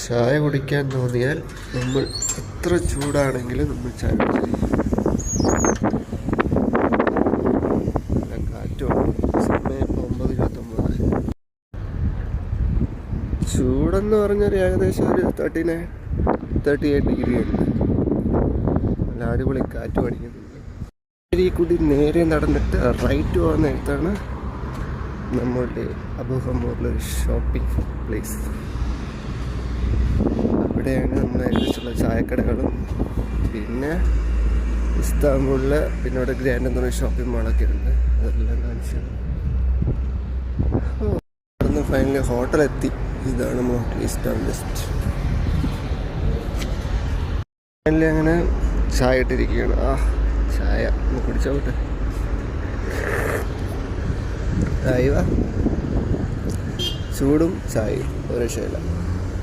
ചായ കുടിക്കാൻ തോന്നിയാൽ നമ്മൾ എത്ര ചൂടാണെങ്കിലും നമ്മൾ ചായ കുടിച്ചിരിക്കും. കാറ്റുമാണ്. സമയം 9:29. ചൂടെന്ന് പറഞ്ഞാൽ ഏകദേശം ഒരു 38 ഡിഗ്രി ഉണ്ട്. നല്ല അടിപൊളി കാറ്റ് പഠിക്കുന്നുണ്ട്. ഈ കൂടി നേരെ നടന്നിട്ട് റൈറ്റ് പോകുന്ന നേരത്താണ് നമ്മളുടെ അബുഹമ്മൂറിലൊരു ഷോപ്പിംഗ് പ്ലേസ്. അവിടെയാണ് നമ്മൾ ഏകദേശമുള്ള ചായക്കടകളും പിന്നെ ഇസ്താംബൂളിൽ പിന്നെ അവിടെ ഗ്രാൻഡ് എന്ന് പറയുന്ന ഷോപ്പിംഗ് മാളൊക്കെ ഉണ്ട്. അതെല്ലാം കാണിച്ചു. അവിടുന്ന് ഫൈനലി ഹോട്ടലെത്തി. ഇതാണ് നമ്മൾ ഹോട്ടൽ ഇസ്താംബൂൾ വെസ്റ്റ്. ഫൈനലി അങ്ങനെ ചായ ഇട്ടിരിക്കുകയാണ്. ചായ ഒന്ന് കുടിച്ചോട്ടെ. ചൂടും ചായയും ഒരു രക്ഷയില്ല.